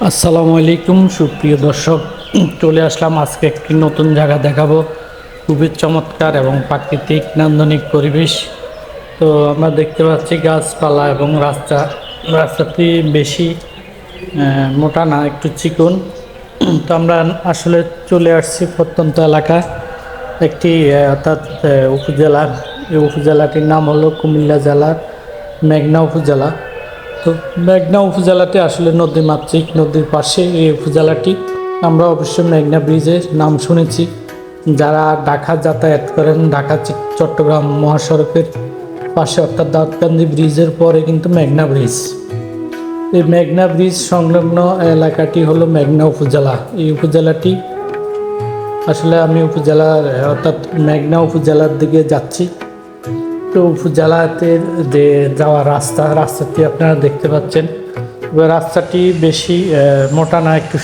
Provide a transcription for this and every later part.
আসসালামু আলাইকুম সুপ্রিয় দর্শক, চলে আসলাম আজকে একটি নতুন জায়গা দেখাবো। খুবই চমৎকার এবং প্রাকৃতিক নান্দনিক পরিবেশ। তো আমরা দেখতে পাচ্ছি গাছপালা এবং রাস্তাটি বেশি মোটা না, একটু চিকন। তো আমরা আসলে চলে আসছি প্রত্যন্ত এলাকায় একটি অর্থাৎ উপজেলা। এই উপজেলাটির নাম হলো কুমিল্লা জেলার মেঘনা উপজেলা। তো মেঘনা উপজেলাটি আসলে নদীমাতৃক, নদীর পাশে এই উপজেলাটি। আমরা অবশ্যই মেঘনা ব্রিজের নাম শুনেছি। যারা ঢাকা যাতায়াত করেন, ঢাকা চট্টগ্রাম মহাসড়কের পাশে অর্থাৎ দাউদকান্দি ব্রিজের পরে কিন্তু মেঘনা ব্রিজ। এই মেঘনা ব্রিজ সংলগ্ন এলাকাটি হলো মেঘনা উপজেলা। এই উপজেলাটি আসলে আমি উপজেলার অর্থাৎ মেঘনা উপজেলার দিকে যাচ্ছি। তো উপজেলাতে যে যাওয়ার রাস্তাটি আপনারা দেখতে পাচ্ছেন। রাস্তাটি বেশি মোটা না, একটু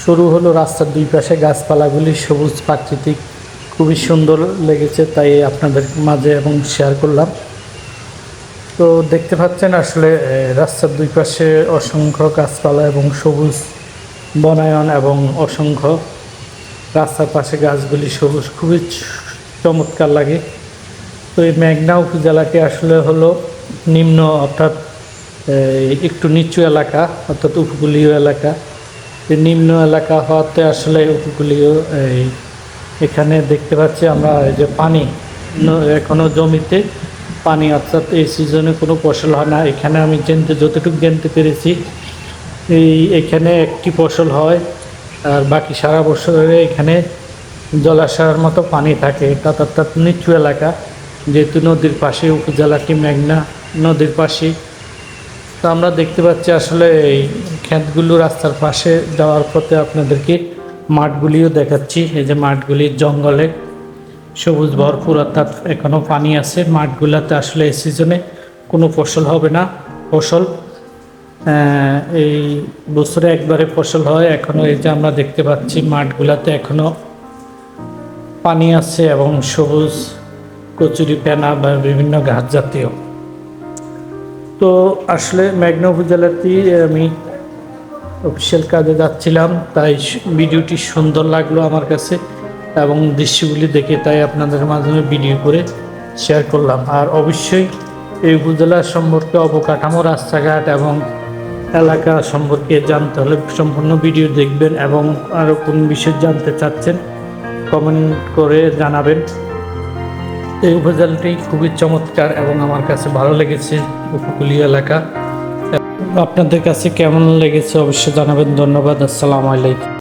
সরু হলো। রাস্তার দুই পাশে গাছপালাগুলি সবুজ প্রাকৃতিক, খুবই সুন্দর লেগেছে, তাই আপনাদের মাঝে এবং শেয়ার করলাম। তো দেখতে পাচ্ছেন আসলে রাস্তার দুই পাশে অসংখ্য গাছপালা এবং সবুজ বনায়ন এবং অসংখ্য রাস্তার পাশে গাছগুলি সবুজ, খুবই চমৎকার লাগে। তো এই মেঘনা উপজেলাটি আসলে হলো নিম্ন অর্থাৎ একটু নিচু এলাকা, অর্থাৎ উপকূলীয় এলাকা। এই নিম্ন এলাকা হওয়াতে আসলে উপকূলীয় এখানে দেখতে পাচ্ছি আমরা যে পানি এখনও জমিতে পানি, অর্থাৎ এই সিজনে কোনো ফসল হয় না। এখানে আমি যতটুকু জানতে পেরেছি এখানে একটি ফসল হয়, আর বাকি সারা বছরে এখানে জলাশয়ের মতো পানি থাকে। এটা অর্থাৎ নিচু এলাকা, যেহেতু নদীর পাশে উপজেলাটি মেঘনা নদীর পাশে। তো আমরা দেখতে পাচ্ছি আসলে এই ক্ষেতগুলো রাস্তার পাশে যাওয়ার পথে আপনাদেরকে মাঠগুলিও দেখাচ্ছি। এই যে মাঠগুলি জঙ্গলে সবুজ ভরপুর, অর্থাৎ এখনও পানি আছে। মাঠগুলোতে আসলে এই সিজনে কোনো ফসল হবে না। ফসল এই বছরে একবারে ফসল হয়। এখনও এই যে আমরা দেখতে পাচ্ছি মাঠগুলোতে এখনও পানি আছে এবং সবুজ কচুরি পেনা বা বিভিন্ন গাছ জাতীয়। তো আসলে মেঘনা উপজেলাটি আমি অফিসিয়াল কাজে যাচ্ছিলাম, তাই ভিডিওটি সুন্দর লাগলো আমার কাছে এবং দৃশ্যগুলি দেখে তাই আপনাদের মাধ্যমে ভিডিও করে শেয়ার করলাম। আর অবশ্যই এই উপজেলা সম্পর্কে অবকাঠামো, রাস্তাঘাট এবং এলাকা সম্পর্কে জানতে হলে সম্পূর্ণ ভিডিও দেখবেন এবং আরও কোন বিষয় জানতে চাচ্ছেন কমেন্ট করে জানাবেন। এই উপজেলাটি খুবই চমৎকার এবং আমার কাছে ভালো লেগেছে। উপকূলীয় এলাকা, আপনাদের কাছে কেমন লেগেছে অবশ্যই জানাবেন। ধন্যবাদ। আসসালামু আলাইকুম।